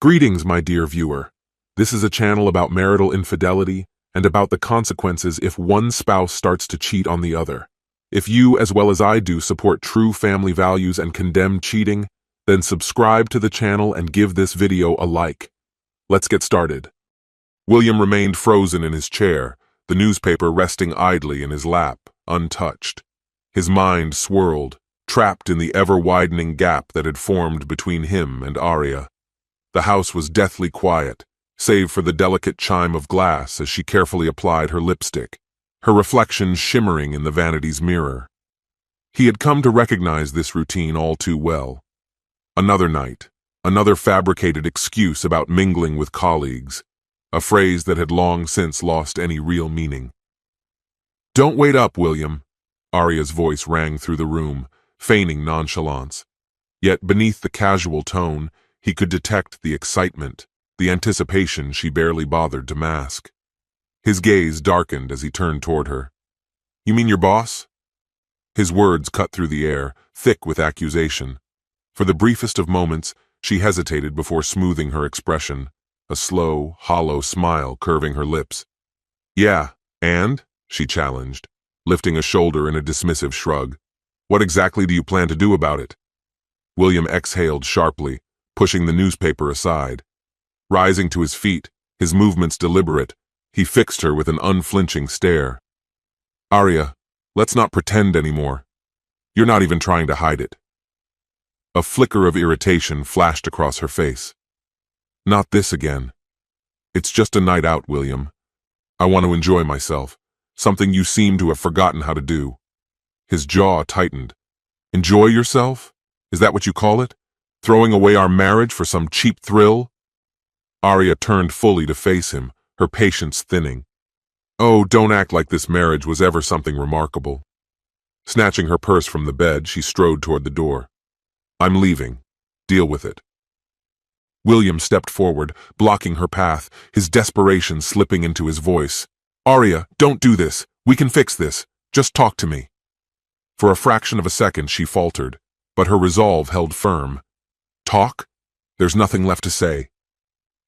Greetings, my dear viewer. This is a channel about marital infidelity and about the consequences if one spouse starts to cheat on the other. If you, as well as I do, support true family values and condemn cheating, then subscribe to the channel and give this video a like. Let's get started. William remained frozen in his chair, the newspaper resting idly in his lap, untouched. His mind swirled, trapped in the ever-widening gap that had formed between him and Arya. The house was deathly quiet, save for the delicate chime of glass as she carefully applied her lipstick, her reflection shimmering in the vanity's mirror. He had come to recognize this routine all too well. Another night, another fabricated excuse about mingling with colleagues, a phrase that had long since lost any real meaning. "Don't wait up, William," Arya's voice rang through the room, feigning nonchalance. Yet beneath the casual tone, he could detect the excitement, the anticipation she barely bothered to mask. His gaze darkened as he turned toward her. "You mean your boss?" His words cut through the air, thick with accusation. For the briefest of moments, she hesitated before smoothing her expression, a slow, hollow smile curving her lips. "Yeah, and?" she challenged, lifting a shoulder in a dismissive shrug. "What exactly do you plan to do about it?" William exhaled sharply, pushing the newspaper aside. Rising to his feet, his movements deliberate, he fixed her with an unflinching stare. "Arya, let's not pretend anymore. You're not even trying to hide it." A flicker of irritation flashed across her face. "Not this again. It's just a night out, William. I want to enjoy myself, something you seem to have forgotten how to do." His jaw tightened. "Enjoy yourself? Is that what you call it? Throwing away our marriage for some cheap thrill?" Arya turned fully to face him, her patience thinning. "Oh, don't act like this marriage was ever something remarkable." Snatching her purse from the bed, she strode toward the door. "I'm leaving. Deal with it." William stepped forward, blocking her path, his desperation slipping into his voice. "Arya, don't do this. We can fix this. Just talk to me." For a fraction of a second she faltered, but her resolve held firm. "Talk? There's nothing left to say."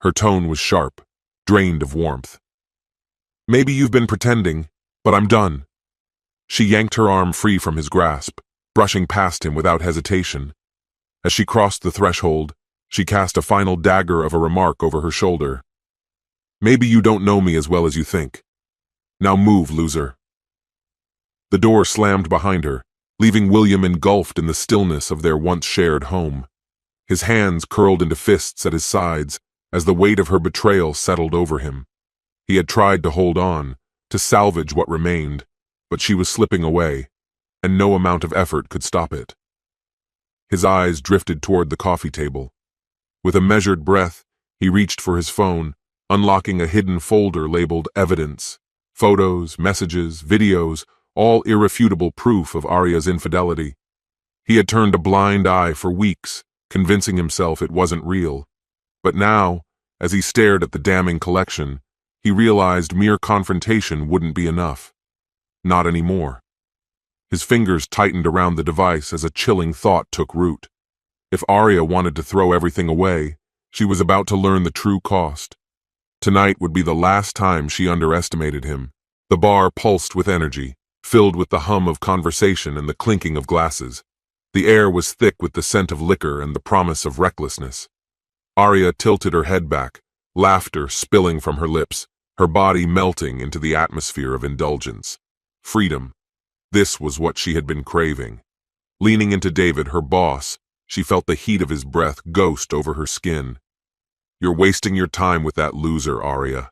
Her tone was sharp, drained of warmth. "Maybe you've been pretending, but I'm done." She yanked her arm free from his grasp, brushing past him without hesitation. As she crossed the threshold, she cast a final dagger of a remark over her shoulder. "Maybe you don't know me as well as you think. Now move, loser." The door slammed behind her, leaving William engulfed in the stillness of their once shared home. His hands curled into fists at his sides as the weight of her betrayal settled over him. He had tried to hold on, to salvage what remained, but she was slipping away, and no amount of effort could stop it. His eyes drifted toward the coffee table. With a measured breath, he reached for his phone, unlocking a hidden folder labeled Evidence. Photos, messages, videos, all irrefutable proof of Arya's infidelity. He had turned a blind eye for weeks, convincing himself it wasn't real. But now, as he stared at the damning collection, he realized mere confrontation wouldn't be enough. Not anymore. His fingers tightened around the device as a chilling thought took root. If Arya wanted to throw everything away, she was about to learn the true cost. Tonight would be the last time she underestimated him. The bar pulsed with energy, filled with the hum of conversation and the clinking of glasses. The air was thick with the scent of liquor and the promise of recklessness. Arya tilted her head back, laughter spilling from her lips, her body melting into the atmosphere of indulgence. Freedom. This was what she had been craving. Leaning into David, her boss, she felt the heat of his breath ghost over her skin. "You're wasting your time with that loser, Arya."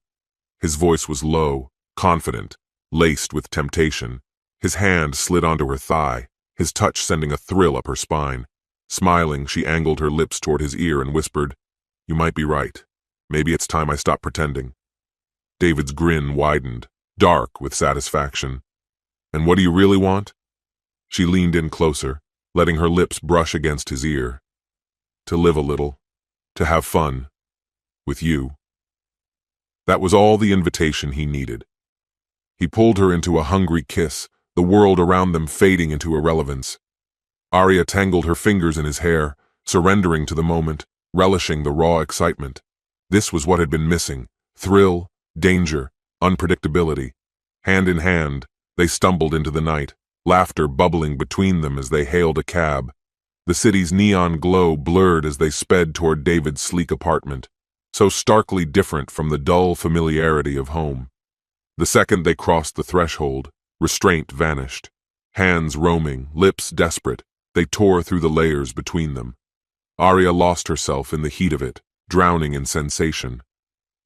His voice was low, confident, laced with temptation. His hand slid onto her thigh, his touch sending a thrill up her spine. Smiling, she angled her lips toward his ear and whispered, "You might be right. Maybe it's time I stop pretending." David's grin widened, dark with satisfaction. "And what do you really want?" She leaned in closer, letting her lips brush against his ear. "To live a little. To have fun. With you." That was all the invitation he needed. He pulled her into a hungry kiss, the world around them fading into irrelevance. Arya tangled her fingers in his hair, surrendering to the moment, relishing the raw excitement. This was what had been missing: thrill, danger, unpredictability. Hand in hand, they stumbled into the night, laughter bubbling between them as they hailed a cab. The city's neon glow blurred as they sped toward David's sleek apartment, so starkly different from the dull familiarity of home. The second they crossed the threshold, restraint vanished. Hands roaming, lips desperate, they tore through the layers between them. Arya lost herself in the heat of it, drowning in sensation.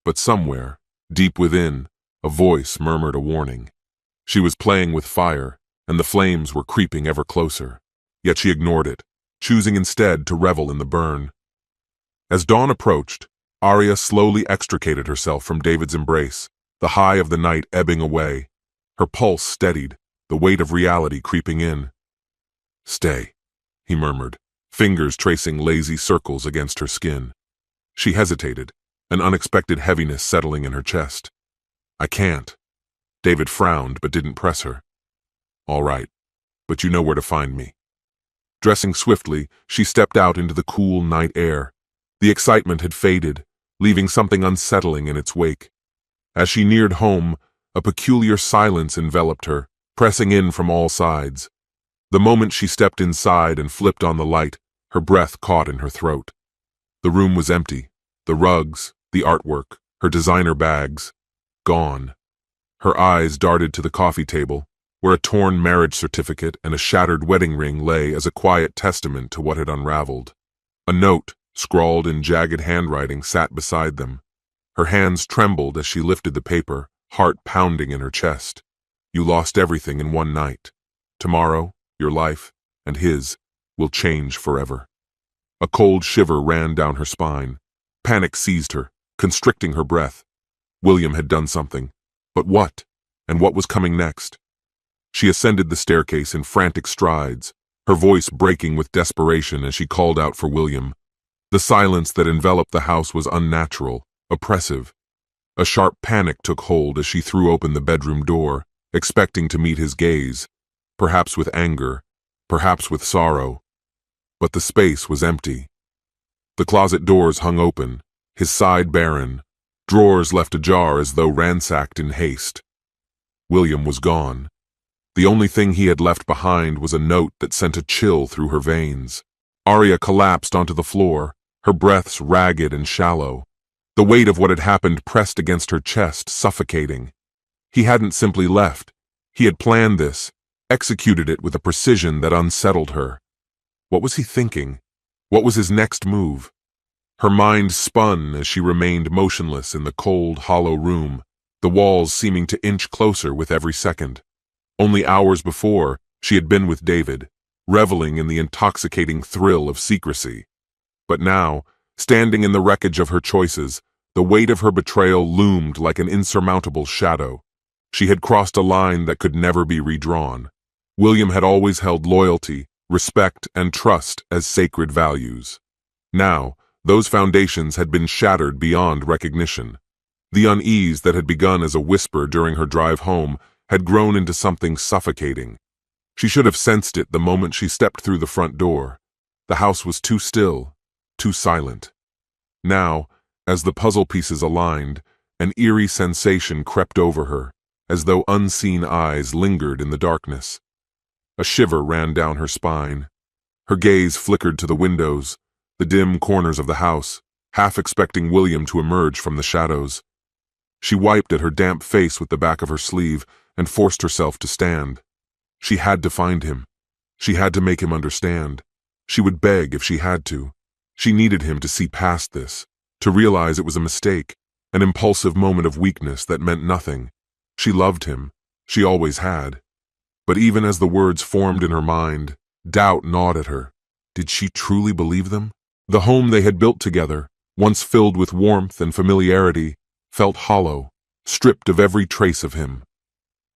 But somewhere, deep within, a voice murmured a warning. She was playing with fire, and the flames were creeping ever closer. Yet she ignored it, choosing instead to revel in the burn. As dawn approached, Arya slowly extricated herself from David's embrace, the high of the night ebbing away. Her pulse steadied, the weight of reality creeping in. "Stay," he murmured, fingers tracing lazy circles against her skin. She hesitated, an unexpected heaviness settling in her chest. "I can't." David frowned but didn't press her. "All right, but you know where to find me." Dressing swiftly, she stepped out into the cool night air. The excitement had faded, leaving something unsettling in its wake. As she neared home, a peculiar silence enveloped her, pressing in from all sides. The moment she stepped inside and flipped on the light, her breath caught in her throat. The room was empty, the rugs, the artwork, her designer bags, gone. Her eyes darted to the coffee table, where a torn marriage certificate and a shattered wedding ring lay as a quiet testament to what had unraveled. A note, scrawled in jagged handwriting, sat beside them. Her hands trembled as she lifted the paper, heart pounding in her chest. "You lost everything in one night. Tomorrow, your life, and his, will change forever." A cold shiver ran down her spine. Panic seized her, constricting her breath. William had done something. But what? And what was coming next? She ascended the staircase in frantic strides, her voice breaking with desperation as she called out for William. The silence that enveloped the house was unnatural, oppressive. A sharp panic took hold as she threw open the bedroom door, expecting to meet his gaze, perhaps with anger, perhaps with sorrow. But the space was empty. The closet doors hung open, his side barren, drawers left ajar as though ransacked in haste. William was gone. The only thing he had left behind was a note that sent a chill through her veins. Arya collapsed onto the floor, her breaths ragged and shallow. The weight of what had happened pressed against her chest, suffocating. He hadn't simply left. He had planned this, executed it with a precision that unsettled her. What was he thinking? What was his next move? Her mind spun as she remained motionless in the cold, hollow room, the walls seeming to inch closer with every second. Only hours before, she had been with David, reveling in the intoxicating thrill of secrecy. But now, standing in the wreckage of her choices, the weight of her betrayal loomed like an insurmountable shadow. She had crossed a line that could never be redrawn. William had always held loyalty, respect, and trust as sacred values. Now, those foundations had been shattered beyond recognition. The unease that had begun as a whisper during her drive home had grown into something suffocating. She should have sensed it the moment she stepped through the front door. The house was too still, too silent. Now, as the puzzle pieces aligned, an eerie sensation crept over her, as though unseen eyes lingered in the darkness. A shiver ran down her spine. Her gaze flickered to the windows, the dim corners of the house, half expecting William to emerge from the shadows. She wiped at her damp face with the back of her sleeve and forced herself to stand. She had to find him. She had to make him understand. She would beg if she had to. She needed him to see past this, to realize it was a mistake, an impulsive moment of weakness that meant nothing. She loved him. She always had. But even as the words formed in her mind, doubt gnawed at her. Did she truly believe them? The home they had built together, once filled with warmth and familiarity, felt hollow, stripped of every trace of him.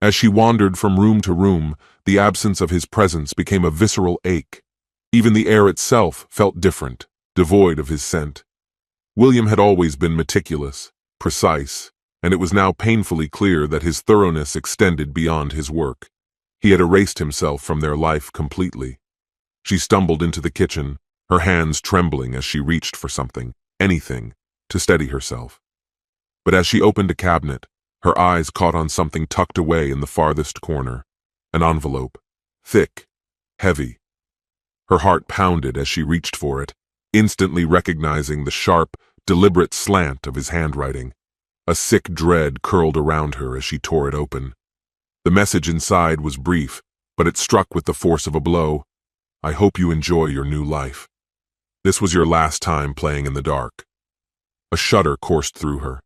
As she wandered from room to room, the absence of his presence became a visceral ache. Even the air itself felt different, devoid of his scent. William had always been meticulous, precise, and it was now painfully clear that his thoroughness extended beyond his work. He had erased himself from their life completely. She stumbled into the kitchen, her hands trembling as she reached for something, anything, to steady herself. But as she opened a cabinet, her eyes caught on something tucked away in the farthest corner, an envelope, thick, heavy. Her heart pounded as she reached for it, instantly recognizing the sharp, deliberate slant of his handwriting. A sick dread curled around her as she tore it open. The message inside was brief, but it struck with the force of a blow. I hope you enjoy your new life. This was your last time playing in the dark. A shudder coursed through her.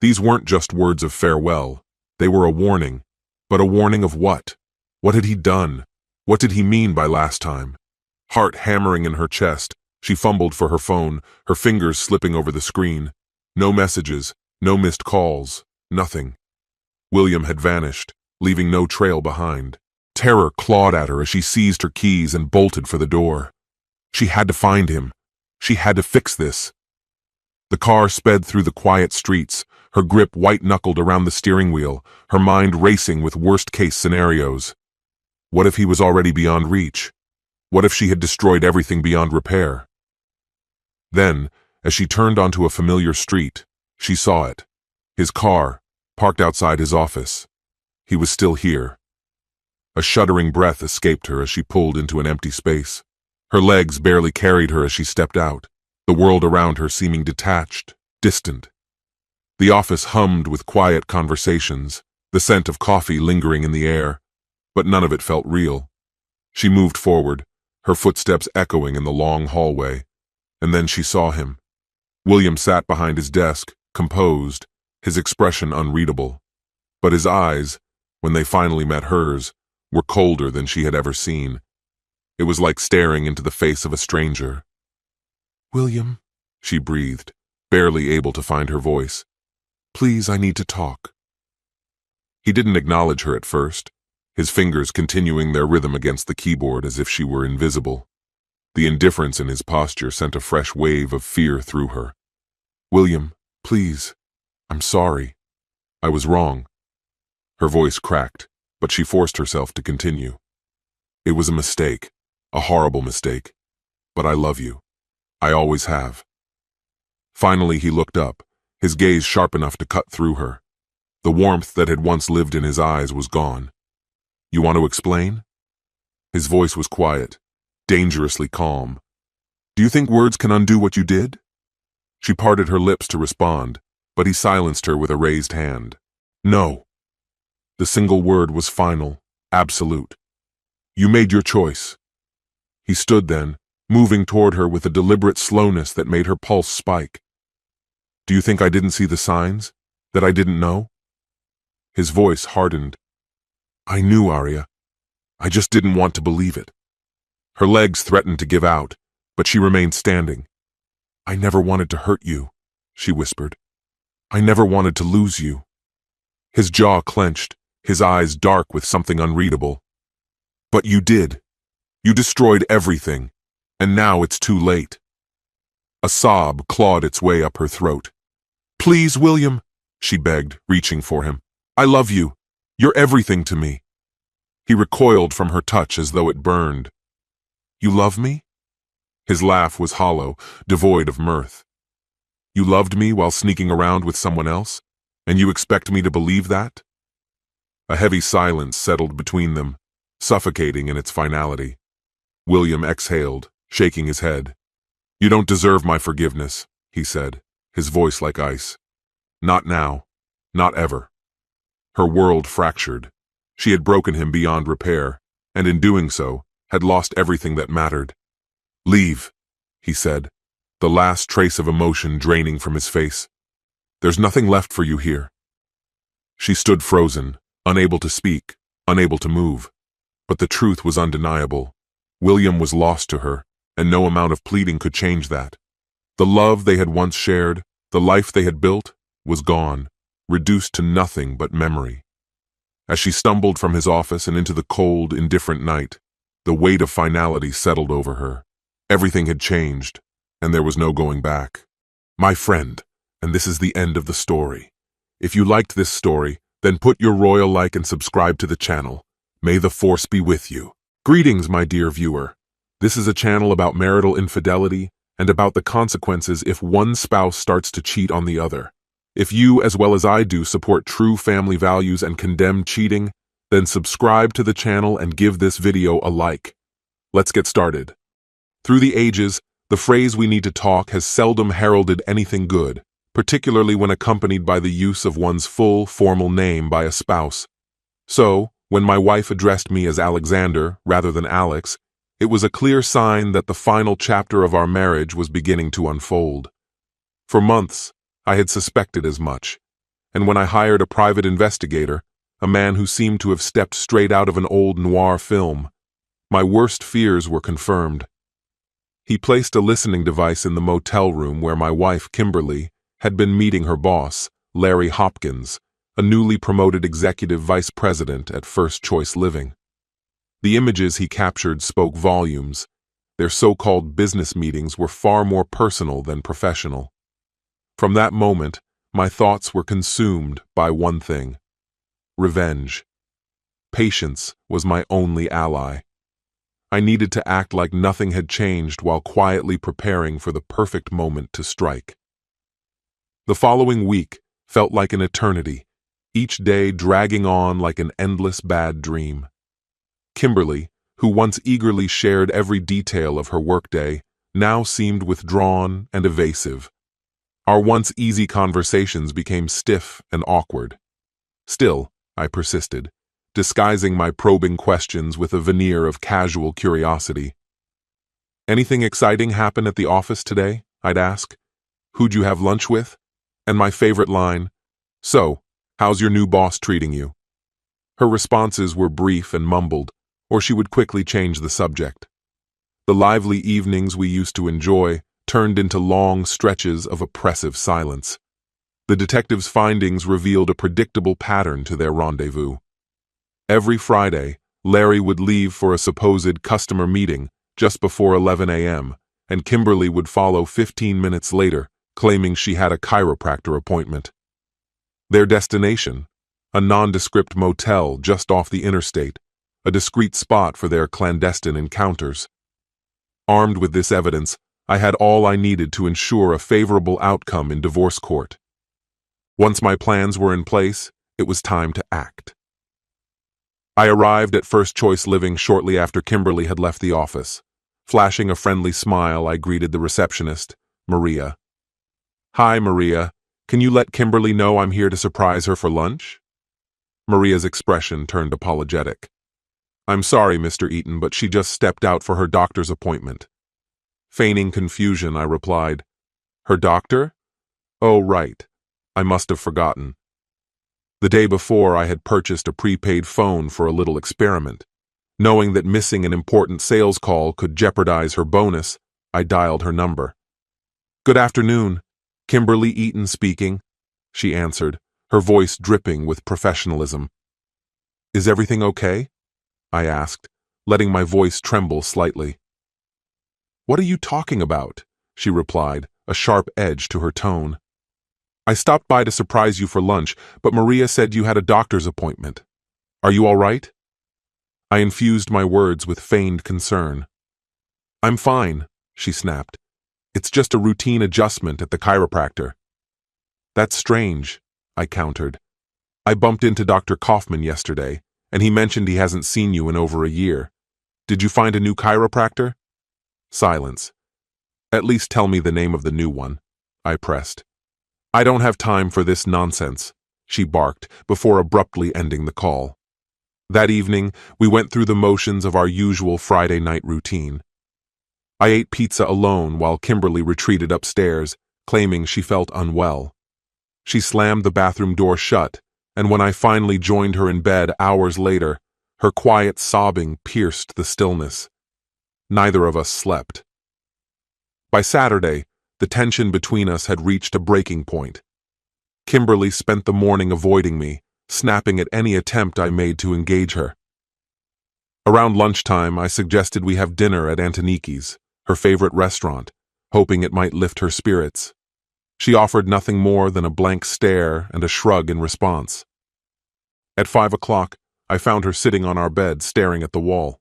These weren't just words of farewell. They were a warning. But a warning of what? What had he done? What did he mean by last time? Heart hammering in her chest, she fumbled for her phone, her fingers slipping over the screen. No messages, no missed calls, nothing. William had vanished, leaving no trail behind. Terror clawed at her as she seized her keys and bolted for the door. She had to find him. She had to fix this. The car sped through the quiet streets, her grip white-knuckled around the steering wheel, her mind racing with worst-case scenarios. What if he was already beyond reach? What if she had destroyed everything beyond repair? Then, as she turned onto a familiar street, she saw it. His car, parked outside his office. He was still here. A shuddering breath escaped her as she pulled into an empty space. Her legs barely carried her as she stepped out, the world around her seeming detached, distant. The office hummed with quiet conversations, the scent of coffee lingering in the air, but none of it felt real. She moved forward, her footsteps echoing in the long hallway, and then she saw him. William sat behind his desk, composed, his expression unreadable. But his eyes, when they finally met hers, were colder than she had ever seen. It was like staring into the face of a stranger. "William," she breathed, barely able to find her voice. "Please, I need to talk." He didn't acknowledge her at first, his fingers continuing their rhythm against the keyboard as if she were invisible. The indifference in his posture sent a fresh wave of fear through her. "William, please. I'm sorry. I was wrong." Her voice cracked, but she forced herself to continue. "It was a mistake, a horrible mistake. But I love you. I always have." Finally he looked up, his gaze sharp enough to cut through her. The warmth that had once lived in his eyes was gone. "You want to explain?" His voice was quiet, dangerously calm. "Do you think words can undo what you did?" She parted her lips to respond, but he silenced her with a raised hand. "No." The single word was final, absolute. "You made your choice." He stood then, moving toward her with a deliberate slowness that made her pulse spike. "Do you think I didn't see the signs? That I didn't know?" His voice hardened. "I knew, Arya. I just didn't want to believe it." Her legs threatened to give out, but she remained standing. "I never wanted to hurt you," she whispered. "I never wanted to lose you." His jaw clenched, his eyes dark with something unreadable. "But you did. You destroyed everything, and now it's too late." A sob clawed its way up her throat. "Please, William," she begged, reaching for him. "I love you. You're everything to me." He recoiled from her touch as though it burned. "You love me?" His laugh was hollow, devoid of mirth. "You loved me while sneaking around with someone else? And you expect me to believe that?" A heavy silence settled between them, suffocating in its finality. William exhaled, shaking his head. "You don't deserve my forgiveness," he said, his voice like ice. "Not now. Not ever." Her world fractured. She had broken him beyond repair, and in doing so, had lost everything that mattered. "Leave," he said, the last trace of emotion draining from his face. "There's nothing left for you here." She stood frozen, unable to speak, unable to move. But the truth was undeniable. William was lost to her, and no amount of pleading could change that. The love they had once shared, the life they had built, was gone, reduced to nothing but memory. As she stumbled from his office and into the cold, indifferent night, the weight of finality settled over her. Everything had changed, and there was no going back. My friend, and this is the end of the story. If you liked this story, then put your royal like and subscribe to the channel. May the force be with you. Greetings, my dear viewer. This is a channel about marital infidelity and about the consequences if one spouse starts to cheat on the other. If you, as well as I do, support true family values and condemn cheating, then subscribe to the channel and give this video a like. Let's get started. Through the ages, the phrase "we need to talk" has seldom heralded anything good, particularly when accompanied by the use of one's full, formal name by a spouse. So, when my wife addressed me as Alexander rather than Alex, it was a clear sign that the final chapter of our marriage was beginning to unfold. For months, I had suspected as much, and when I hired a private investigator, a man who seemed to have stepped straight out of an old noir film, my worst fears were confirmed. He placed a listening device in the motel room where my wife, Kimberly, had been meeting her boss, Larry Hopkins, a newly promoted executive vice president at First Choice Living. The images he captured spoke volumes. Their so-called business meetings were far more personal than professional. From that moment, my thoughts were consumed by one thing: revenge. Patience was my only ally. I needed to act like nothing had changed while quietly preparing for the perfect moment to strike. The following week felt like an eternity, each day dragging on like an endless bad dream. Kimberly, who once eagerly shared every detail of her workday, now seemed withdrawn and evasive. Our once easy conversations became stiff and awkward. Still, I persisted, disguising my probing questions with a veneer of casual curiosity. "Anything exciting happen at the office today?" I'd ask. "Who'd you have lunch with?" And my favorite line, "So, how's your new boss treating you?" Her responses were brief and mumbled, or she would quickly change the subject. The lively evenings we used to enjoy turned into long stretches of oppressive silence. The detective's findings revealed a predictable pattern to their rendezvous. Every Friday, Larry would leave for a supposed customer meeting just before 11 a.m., and Kimberly would follow 15 minutes later, claiming she had a chiropractor appointment. Their destination, a nondescript motel just off the interstate, a discreet spot for their clandestine encounters. Armed with this evidence, I had all I needed to ensure a favorable outcome in divorce court. Once my plans were in place, it was time to act. I arrived at First Choice Living shortly after Kimberly had left the office. Flashing a friendly smile, I greeted the receptionist, Maria. "Hi, Maria. Can you let Kimberly know I'm here to surprise her for lunch?" Maria's expression turned apologetic. "I'm sorry, Mr. Eaton, but she just stepped out for her doctor's appointment." Feigning confusion, I replied, "Her doctor? Oh, right. I must have forgotten." The day before, I had purchased a prepaid phone for a little experiment. Knowing that missing an important sales call could jeopardize her bonus, I dialed her number. "Good afternoon. Kimberly Eaton speaking," she answered, her voice dripping with professionalism. "Is everything okay?" I asked, letting my voice tremble slightly. "What are you talking about?" she replied, a sharp edge to her tone. "I stopped by to surprise you for lunch, but Maria said you had a doctor's appointment. Are you all right?" I infused my words with feigned concern. "I'm fine," she snapped. "It's just a routine adjustment at the chiropractor." "That's strange," I countered. "I bumped into Dr. Kaufman yesterday, and he mentioned he hasn't seen you in over a year. Did you find a new chiropractor?" Silence. "At least tell me the name of the new one," I pressed. "I don't have time for this nonsense," she barked, before abruptly ending the call. That evening, we went through the motions of our usual Friday night routine. I ate pizza alone while Kimberly retreated upstairs, claiming she felt unwell. She slammed the bathroom door shut, and when I finally joined her in bed hours later, her quiet sobbing pierced the stillness. Neither of us slept. By Saturday, the tension between us had reached a breaking point. Kimberly spent the morning avoiding me, snapping at any attempt I made to engage her. Around lunchtime, I suggested we have dinner at Antoniki's, her favorite restaurant, hoping it might lift her spirits. She offered nothing more than a blank stare and a shrug in response. At 5 o'clock, I found her sitting on our bed staring at the wall.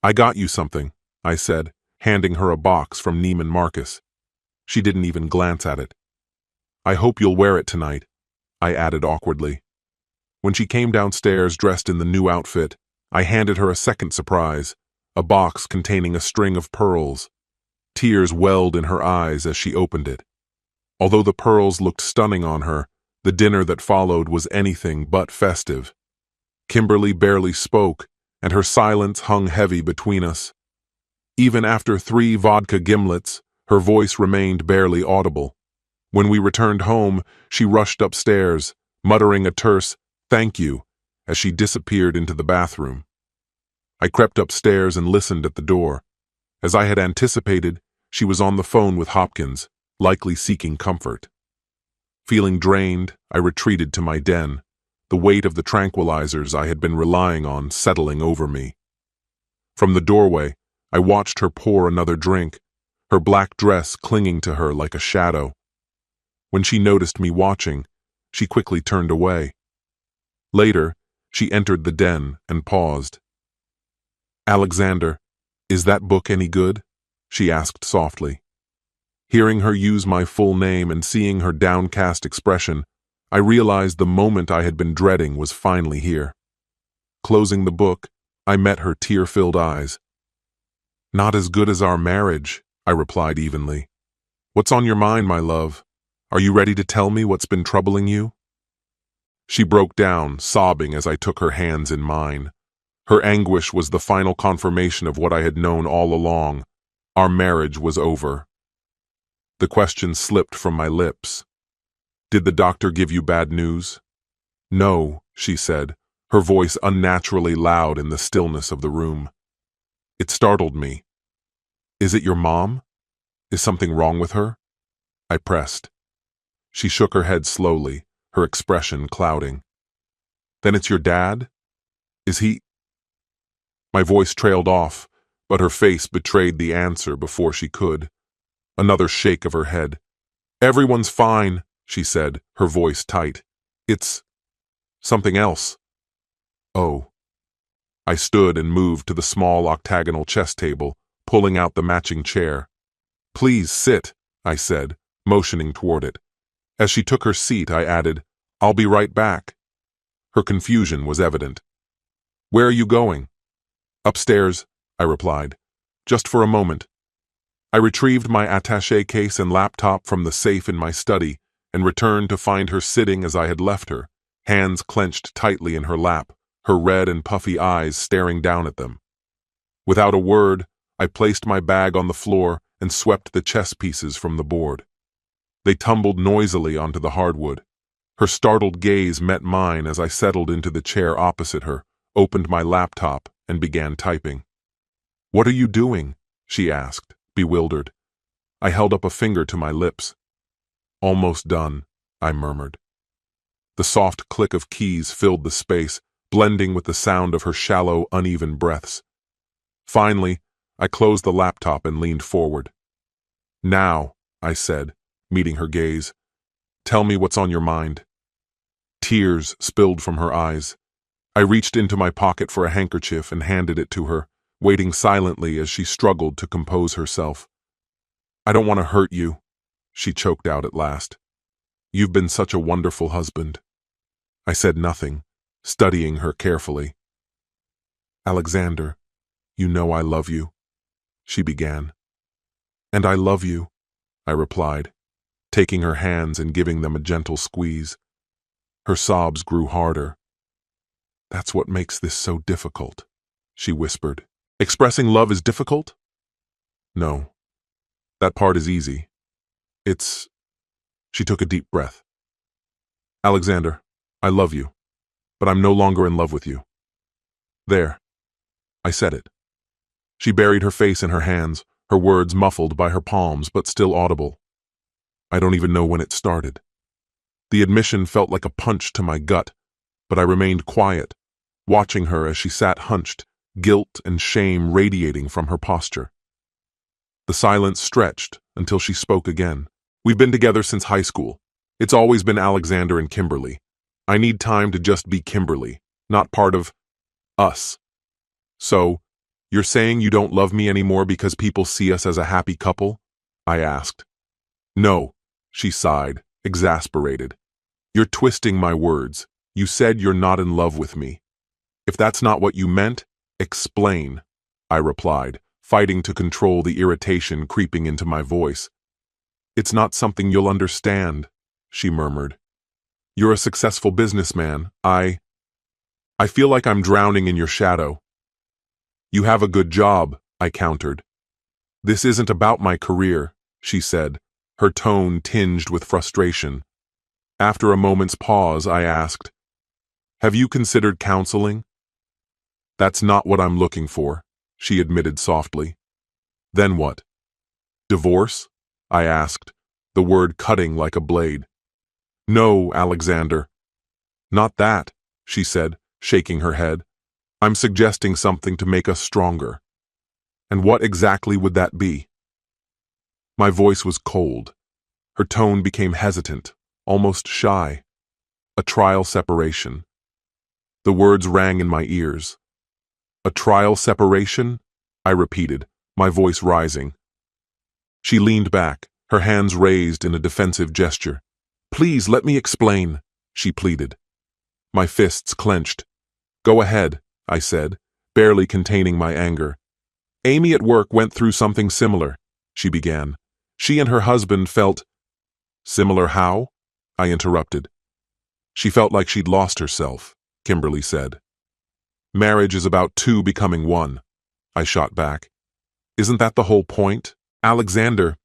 "I got you something," I said, handing her a box from Neiman Marcus. She didn't even glance at it. I hope you'll wear it tonight, I added awkwardly. When she came downstairs dressed in the new outfit, I handed her a second surprise, a box containing a string of pearls. Tears welled in her eyes as she opened it. Although the pearls looked stunning on her, the dinner that followed was anything but festive. Kimberly barely spoke, and her silence hung heavy between us. Even after 3 vodka gimlets, her voice remained barely audible. When we returned home, she rushed upstairs, muttering a terse, "Thank you," as she disappeared into the bathroom. I crept upstairs and listened at the door. As I had anticipated, she was on the phone with Hopkins, likely seeking comfort. Feeling drained, I retreated to my den, the weight of the tranquilizers I had been relying on settling over me. From the doorway, I watched her pour another drink, her black dress clinging to her like a shadow. When she noticed me watching, she quickly turned away. Later, she entered the den and paused. "Alexander, is that book any good?" she asked softly. Hearing her use my full name and seeing her downcast expression, I realized the moment I had been dreading was finally here. Closing the book, I met her tear-filled eyes. "Not as good as our marriage," I replied evenly. "What's on your mind, my love? Are you ready to tell me what's been troubling you?" She broke down, sobbing as I took her hands in mine. Her anguish was the final confirmation of what I had known all along. Our marriage was over. The question slipped from my lips. "Did the doctor give you bad news?" "No," she said, her voice unnaturally loud in the stillness of the room. It startled me. "Is it your mom? Is something wrong with her?" I pressed. She shook her head slowly, her expression clouding. "Then it's your dad? Is he—" My voice trailed off, but her face betrayed the answer before she could. Another shake of her head. "Everyone's fine," she said, her voice tight. "It's something else." "Oh." I stood and moved to the small octagonal chess table, pulling out the matching chair. "Please sit," I said, motioning toward it. As she took her seat, I added, "I'll be right back." Her confusion was evident. "Where are you going?" "Upstairs," I replied. "Just for a moment." I retrieved my attaché case and laptop from the safe in my study and returned to find her sitting as I had left her, hands clenched tightly in her lap, her red and puffy eyes staring down at them. Without a word, I placed my bag on the floor and swept the chess pieces from the board. They tumbled noisily onto the hardwood. Her startled gaze met mine as I settled into the chair opposite her, opened my laptop, and began typing. "What are you doing?" she asked, bewildered. I held up a finger to my lips. "Almost done," I murmured. The soft click of keys filled the space, blending with the sound of her shallow, uneven breaths. Finally, I closed the laptop and leaned forward. "Now," I said, meeting her gaze, "tell me what's on your mind." Tears spilled from her eyes. I reached into my pocket for a handkerchief and handed it to her, waiting silently as she struggled to compose herself. "I don't want to hurt you," she choked out at last. "You've been such a wonderful husband." I said nothing, studying her carefully. "Alexander, you know I love you," she began. "And I love you," I replied, taking her hands and giving them a gentle squeeze. Her sobs grew harder. "That's what makes this so difficult," she whispered. "Expressing love is difficult?" "No. That part is easy. It's—" She took a deep breath. "Alexander, I love you, but I'm no longer in love with you." "There. I said it." She buried her face in her hands, her words muffled by her palms but still audible. I don't even know when it started. The admission felt like a punch to my gut, but I remained quiet, watching her as she sat hunched, guilt and shame radiating from her posture. The silence stretched until she spoke again. "We've been together since high school. It's always been Alexander and Kimberly. I need time to just be Kimberly, not part of us. So, You're saying you don't love me anymore because people see us as a happy couple? I asked. No, she sighed, exasperated. You're twisting my words. You said you're not in love with me. If that's not what you meant, explain, I replied, fighting to control the irritation creeping into my voice. It's not something you'll understand, she murmured. You're a successful businessman. I feel like I'm drowning in your shadow. You have a good job, I countered. This isn't about my career, she said, her tone tinged with frustration. After a moment's pause, I asked, Have you considered counseling? That's not what I'm looking for, she admitted softly. Then what? Divorce? I asked, the word cutting like a blade. No, Alexander. Not that, she said, shaking her head. I'm suggesting something to make us stronger. And what exactly would that be? My voice was cold. Her tone became hesitant, almost shy. A trial separation. The words rang in my ears. A trial separation? I repeated, my voice rising. She leaned back, her hands raised in a defensive gesture. Please let me explain, she pleaded. My fists clenched. Go ahead, I said, barely containing my anger. Amy at work went through something similar, she began. She and her husband felt… Similar how? I interrupted. She felt like she'd lost herself, Kimberly said. Marriage is about two becoming one, I shot back. Isn't that the whole point? Alexander,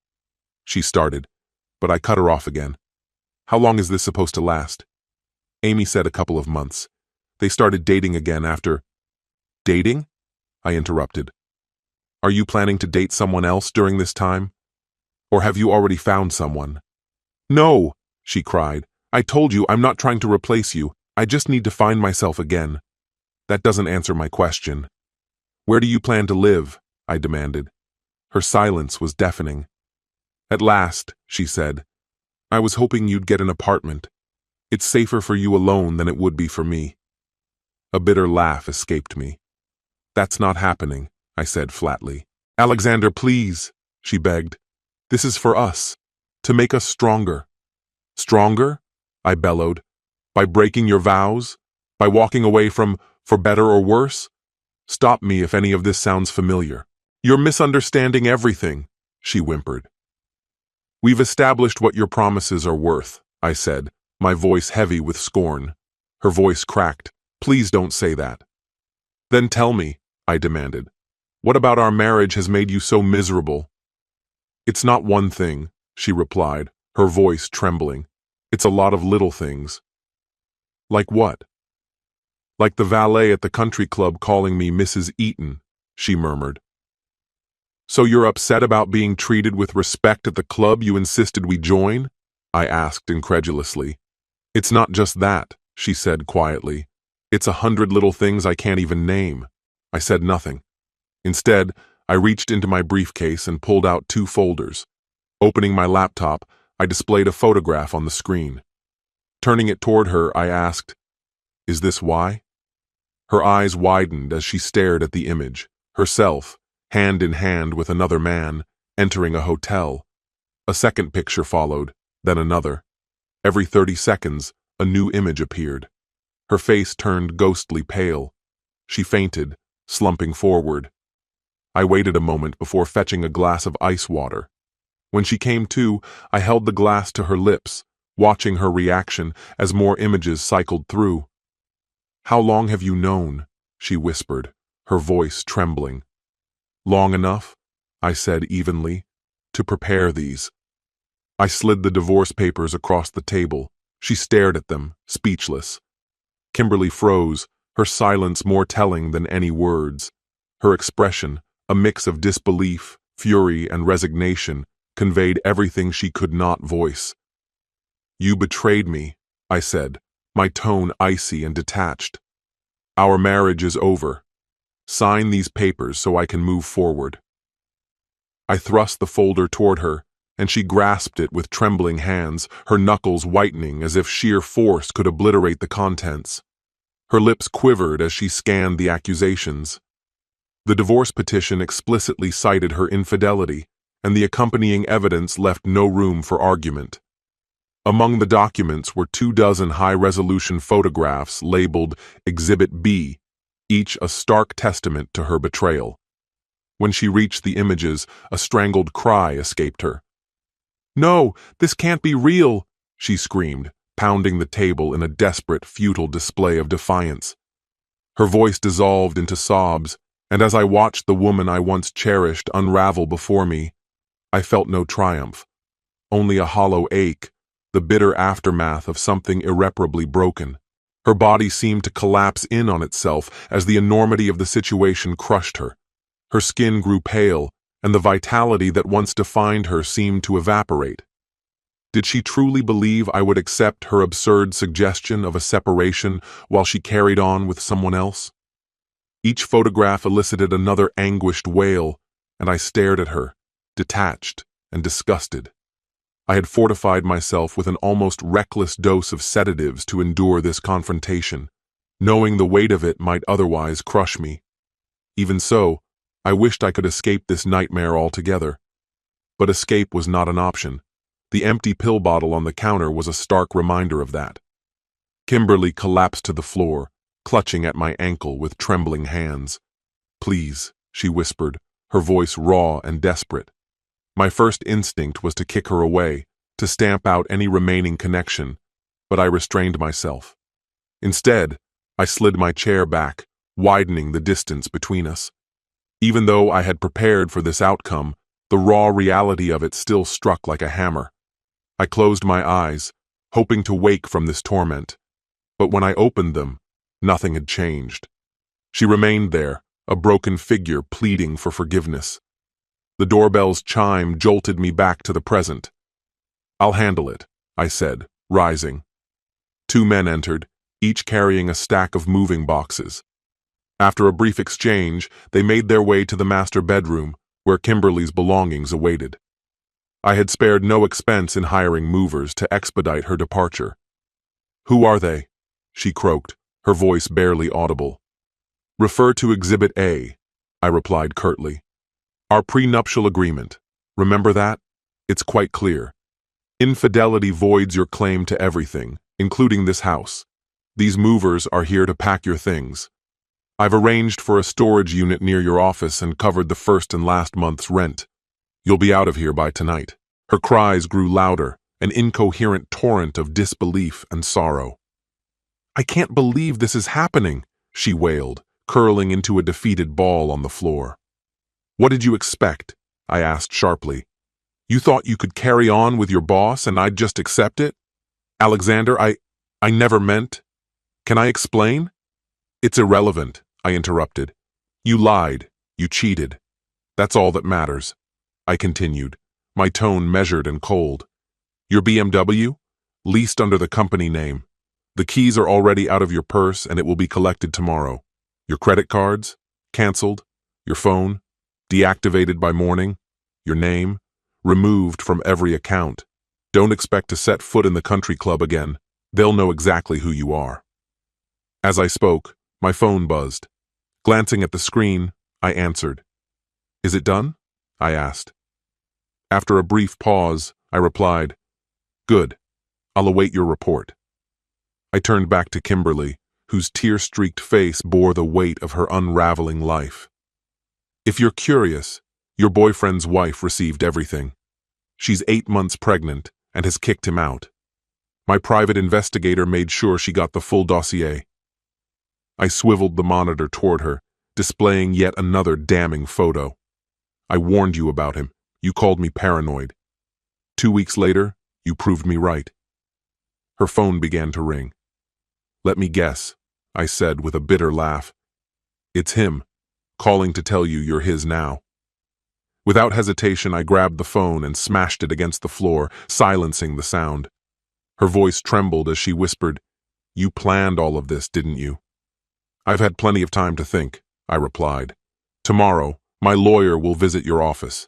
she started, but I cut her off again. How long is this supposed to last? Amy said a couple of months. They started dating again after… Dating? I interrupted. Are you planning to date someone else during this time? Or have you already found someone? No, she cried. I told you I'm not trying to replace you. I just need to find myself again. That doesn't answer my question. Where do you plan to live? I demanded. Her silence was deafening. At last, she said, I was hoping you'd get an apartment. It's safer for you alone than it would be for me. A bitter laugh escaped me. That's not happening, I said flatly. Alexander, please, she begged. This is for us, to make us stronger. Stronger? I bellowed. By breaking your vows? By walking away from for better or worse? Stop me if any of this sounds familiar. You're misunderstanding everything, she whimpered. We've established what your promises are worth, I said, my voice heavy with scorn. Her voice cracked. Please don't say that. Then tell me, I demanded. What about our marriage has made you so miserable? It's not one thing, she replied, her voice trembling. It's a lot of little things. Like what? Like the valet at the country club calling me Mrs. Eaton, she murmured. So you're upset about being treated with respect at the club you insisted we join? I asked incredulously. It's not just that, she said quietly. It's 100 little things I can't even name. I said nothing. Instead, I reached into my briefcase and pulled out 2 folders. Opening my laptop, I displayed a photograph on the screen. Turning it toward her, I asked, Is this why? Her eyes widened as she stared at the image, herself, hand in hand with another man, entering a hotel. A second picture followed, then another. Every 30 seconds, a new image appeared. Her face turned ghostly pale. She fainted, slumping forward. I waited a moment before fetching a glass of ice water. When she came to, I held the glass to her lips, watching her reaction as more images cycled through. How long have you known? She whispered, her voice trembling. Long enough, I said evenly, to prepare these. I slid the divorce papers across the table. She stared at them, speechless. Kimberly froze, her silence more telling than any words. Her expression, a mix of disbelief, fury, and resignation, conveyed everything she could not voice. You betrayed me, I said, my tone icy and detached. Our marriage is over. Sign these papers so I can move forward. I thrust the folder toward her, and she grasped it with trembling hands, her knuckles whitening as if sheer force could obliterate the contents. Her lips quivered as she scanned the accusations. The divorce petition explicitly cited her infidelity, and the accompanying evidence left no room for argument. Among the documents were 24 high-resolution photographs labeled Exhibit B, each a stark testament to her betrayal. When she reached the images, a strangled cry escaped her. "No, this can't be real," she screamed, pounding the table in a desperate, futile display of defiance. Her voice dissolved into sobs, and as I watched the woman I once cherished unravel before me, I felt no triumph, only a hollow ache, the bitter aftermath of something irreparably broken. Her body seemed to collapse in on itself as the enormity of the situation crushed her. Her skin grew pale, and the vitality that once defined her seemed to evaporate. Did she truly believe I would accept her absurd suggestion of a separation while she carried on with someone else? Each photograph elicited another anguished wail, and I stared at her, detached and disgusted. I had fortified myself with an almost reckless dose of sedatives to endure this confrontation, knowing the weight of it might otherwise crush me. Even so, I wished I could escape this nightmare altogether. But escape was not an option. The empty pill bottle on the counter was a stark reminder of that. Kimberly collapsed to the floor, clutching at my ankle with trembling hands. "Please," she whispered, her voice raw and desperate. My first instinct was to kick her away, to stamp out any remaining connection, but I restrained myself. Instead, I slid my chair back, widening the distance between us. Even though I had prepared for this outcome, the raw reality of it still struck like a hammer. I closed my eyes, hoping to wake from this torment, but when I opened them, nothing had changed. She remained there, a broken figure pleading for forgiveness. The doorbell's chime jolted me back to the present. "I'll handle it," I said, rising. 2 men entered, each carrying a stack of moving boxes. After a brief exchange, they made their way to the master bedroom, where Kimberly's belongings awaited. I had spared no expense in hiring movers to expedite her departure. "Who are they?" she croaked, her voice barely audible. "Refer to Exhibit A," I replied curtly. "Our prenuptial agreement. Remember that? It's quite clear. Infidelity voids your claim to everything, including this house. These movers are here to pack your things. I've arranged for a storage unit near your office and covered the first and last month's rent. You'll be out of here by tonight." Her cries grew louder, an incoherent torrent of disbelief and sorrow. "I can't believe this is happening," she wailed, curling into a defeated ball on the floor. "What did you expect?" I asked sharply. "You thought you could carry on with your boss and I'd just accept it? Alexander, I never meant. Can I explain?" "It's irrelevant," I interrupted. "You lied. You cheated. That's all that matters," I continued, my tone measured and cold. "Your BMW? Leased under the company name. The keys are already out of your purse and it will be collected tomorrow. Your credit cards? Canceled. Your phone? Deactivated by morning. Your name? Removed from every account. Don't expect to set foot in the country club again. They'll know exactly who you are." As I spoke, my phone buzzed. Glancing at the screen, I answered. "Is it done?" I asked. After a brief pause, I replied, "Good. I'll await your report." I turned back to Kimberly, whose tear-streaked face bore the weight of her unraveling life. "If you're curious, your boyfriend's wife received everything. She's 8 months pregnant and has kicked him out. My private investigator made sure she got the full dossier." I swiveled the monitor toward her, displaying yet another damning photo. "I warned you about him. You called me paranoid. 2 weeks later, you proved me right." Her phone began to ring. "Let me guess," I said with a bitter laugh. "It's him, calling to tell you you're his now." Without hesitation, I grabbed the phone and smashed it against the floor, silencing the sound. Her voice trembled as she whispered, "You planned all of this, didn't you?" "I've had plenty of time to think," I replied. "Tomorrow, my lawyer will visit your office.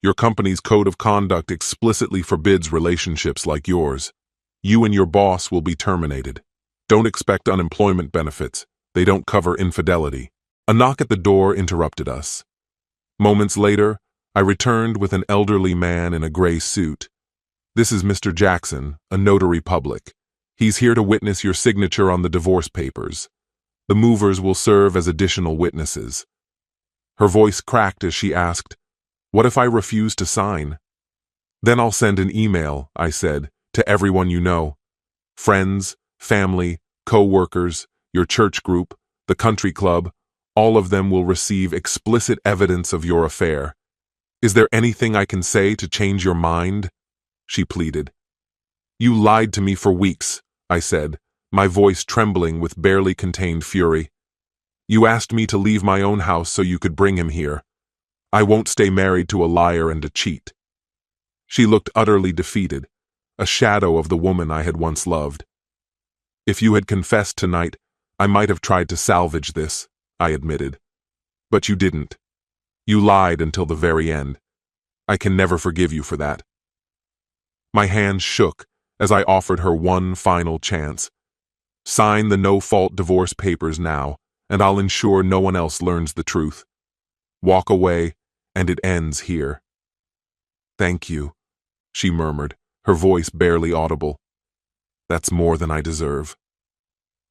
Your company's code of conduct explicitly forbids relationships like yours. You and your boss will be terminated. Don't expect unemployment benefits. They don't cover infidelity. A knock at the door interrupted us. Moments later, I returned with an elderly man in a gray suit. "This is Mr. Jackson, a notary public. He's here to witness your signature on the divorce papers. The movers will serve as additional witnesses." Her voice cracked as she asked, "What if I refuse to sign?" "Then I'll send an email," I said, "to everyone you know. Friends, family, co-workers, your church group, the country club, all of them will receive explicit evidence of your affair. Is there anything I can say to change your mind?" she pleaded. "You lied to me for weeks," I said, my voice trembling with barely contained fury. "You asked me to leave my own house so you could bring him here. I won't stay married to a liar and a cheat." She looked utterly defeated, a shadow of the woman I had once loved. "If you had confessed tonight, I might have tried to salvage this," I admitted. "But you didn't. You lied until the very end. I can never forgive you for that." My hands shook as I offered her one final chance. "Sign the no-fault divorce papers now, and I'll ensure no one else learns the truth. Walk away, and it ends here." "Thank you," she murmured, her voice barely audible. "That's more than I deserve."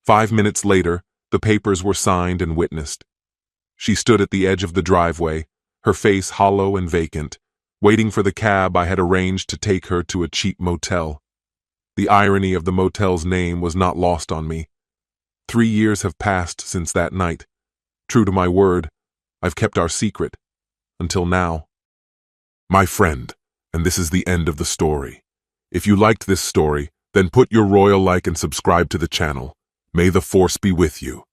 5 minutes later, the papers were signed and witnessed. She stood at the edge of the driveway, her face hollow and vacant, waiting for the cab I had arranged to take her to a cheap motel. The irony of the motel's name was not lost on me. 3 years have passed since that night. True to my word, I've kept our secret. Until now. My friend, and this is the end of the story. If you liked this story, then put your royal like and subscribe to the channel. May the force be with you.